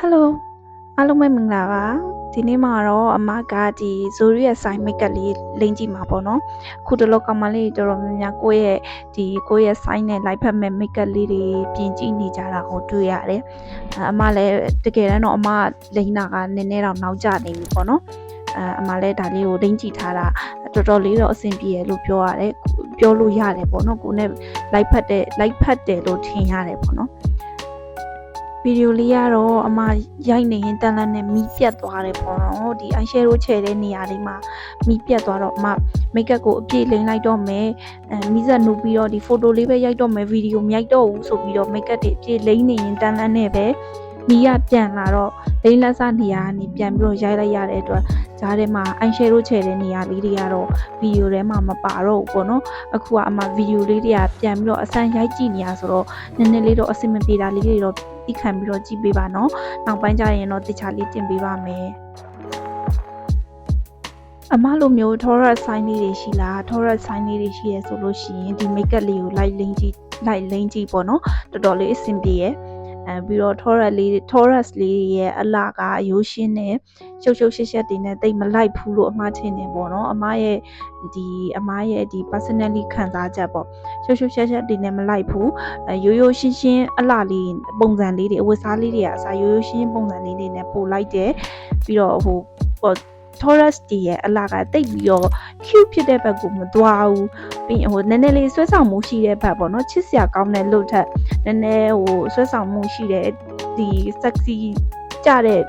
Hello အားလုံးပဲမင်္ဂလာပါဒီနေ့မှာတော့အမကဒီ Zuri ရဲ့ side makeup လေးလိမ့်ကြည့်မှာပေါ့နော်အခုတလောကမလေးတော်တော်များများကိုယ့်ရဲ့ side နဲ့ light ဖက်မဲ့ makeup လေးတွေပြင်ကြည့်နေကြတာကိုတွေ့ရတယ်အမလည်းတကယ်တမ်းတော့အမလိမ့်တာကနည်းနည်းတော့နောက်ကျနေပြီပေါ့နော်အမလည်းဒါလေးကိုလိမ့်ကြည့်ထားတာတော်တော်လေးတော့အဆင်ပြေရလို့ပြောလို့ရတယ်ပေါ့နော်ကိုနဲ့ light ဖက်တယ်လို့ထင်ရတယ်ပေါ့နော်ဗီဒီယိုလေးကတော့အမရိုက်နေရင်တန်လန်းနဲ့မီးပြတ်သွားတယ်ပေါ့နော်ဒီ eyeshadow ချဲတဲ့နေရာလေးမှာမီးပြတ်သွားတော့အမ makeup ကိုအပြည့်လိမ့်လိုက်တော့မယ်မီးစက်နှုတ်ပြီးတော့ဒီ photo လေးပဲရိုက်တော့မယ်ဗီဒီယိုမရိုက်တော့ဘူးဆိုပြီးတော့ makeup တွေအပြည့်လိမ့်နေရင်တန်လန်းနဲ့ပဲမီးရပြန်လာတော့လိမ့်လက်စနေရာကနေပြန်ပြီးတော့ရိုက်လိုက်ရတဲ့အတွက်ဂျားထဲမှာ eyeshadow ချဲတဲ့နေရာလေးတွေကတော့ဗီဒီယိုထဲမှာမပါတော့ဘူးပေါ့နော်အခုကအမဗီဒီယိုလေးတွေကပြန်ပြီးတော့အဆန်ရိုက်ကြည့်နေရဆိုတော့နည်းနည်းလေးတော့အဆင်မပြေတာလေးတွေတော့သိခံပြီးတော့ကြည့်ပေးပါနော်နောက်ပိုင်းကျရင်တော့တခြားလေးတင်ပေးပါမယ်အမလိုမျိုး Taurus sign လေးတွေရှိလား Taurus sign လေးတွေရှိရဆိုလို့ရှိရင်ဒီ makeup လေးကို light လိမ့်ကြည့်ပေါ့နော်တော်တော်လေးအဆင်ပြေရဲ့ပြီးတော့ Taurus လေးရဲ့အလှကအရိုးရှင်းနဲ့ရှုပ်ရှက်တွေနဲ့တိတ်မလိုက်ဘူးလို့အမှားထင်နေပေါ့နော်အမရဲ့ဒီ personally ခံစားချက်ပေါ့ရှုပ်ရှက်တွေနဲ့မလိုက်ဘူးရိုးရှင်းအလှလေးပုံစံလေးတွေအဝတ်စားလေးတွေကအစားရိုးရှင်းပုံစံလေးတွေနဲ့ပို့လိုက်တယ်ပြီးတော့Taurus တီရဲ့အလှကတိတ်ပြီးတော့ cute ဖြစ်တဲ့ဘက်ကိုမသွားဘူးပြီးနည်းနည်းလေးဆွဲဆောင်မှုရှိတဲ့ဘက်ပေါ့နော်ချစ်စရာကောင်းတဲ့ look ထက်နည်းနည်းဆွဲဆောင်မှုရှိတဲ့ဒီ sexy ကြတဲ့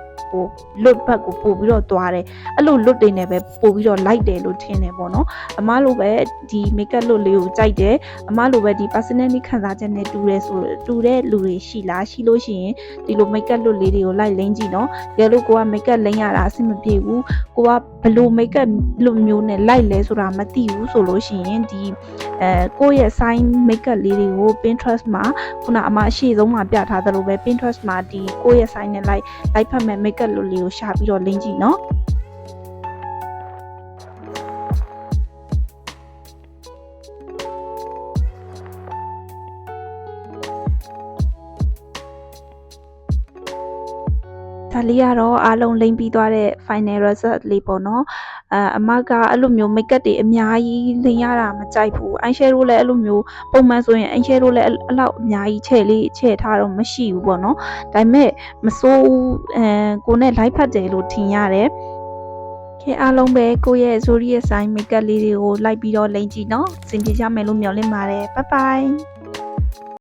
look ဘက်ကိုပို့ပြီးတော့သွားတယ်အဲ့လို look တွေနဲ့ပဲပို့ပြီးတော့ light တယ်လို့ထင်တယ်ပေါ့နော်အမလိုပဲဒီ makeup look လေးကိုကြိုက်တယ်အမလိုပဲဒီ personally ခံစားချက်နဲ့တူတဲ့လူတွေရှိလားရှိလို့ရှိရင်ဒီလို makeup look လေးတွေကို light လိမ့်ကြည့်နော်တကယ်လို့ကိုက makeup လိမ့်ရတာအဆင်မပြေဘူးကိုကဘယ်လို makeup look မျိုးနဲ့ light လဲဆိုတာမသိဘူးဆိုလို့ရှိရင်ဒီကိုယ့်ရဲ့ sign makeup လေးတွေကို Pinterest မှာခုနအမအရှိဆုံးမှာပြထားသလိုပဲ Pinterest မှာဒီကိုယ့်ရဲ့ sign နဲ့ light ဖတ်မဲ့ makeup look လေးကိုရှာပြီးတော့လိမ့်ကြည့်နော်ဒါလေးကတော့အားလုံးလိမ့်ပြီးသွားတဲ့ final result လေးပေါ့နော်အမကအဲ့လိုမျိုး makeup တွေအများကြီးလိမ့်ရတာမကြိုက်ဘူး eyeshadow လည်းအဲ့လိုမျိုးပုံမှန်ဆိုရင် eyeshadow လည်းအဲ့လောက်အများကြီးချဲ့ထားတော့မရှိဘူးပေါ့နော်ဒါပေမဲ့မစိုးကိုနဲ့ light ဖတ်တယ်လို့ထင်ရတယ်ခင်အားလုံးပဲကိုရဲ့ Zuri ရဲ့ sign makeup လေးတွေကိုလိုက်ပြီးတော့လိမ့်ကြည့်နော်စင်ပြေကြမယ်လို့မျှော်လင့်ပါတယ် bye bye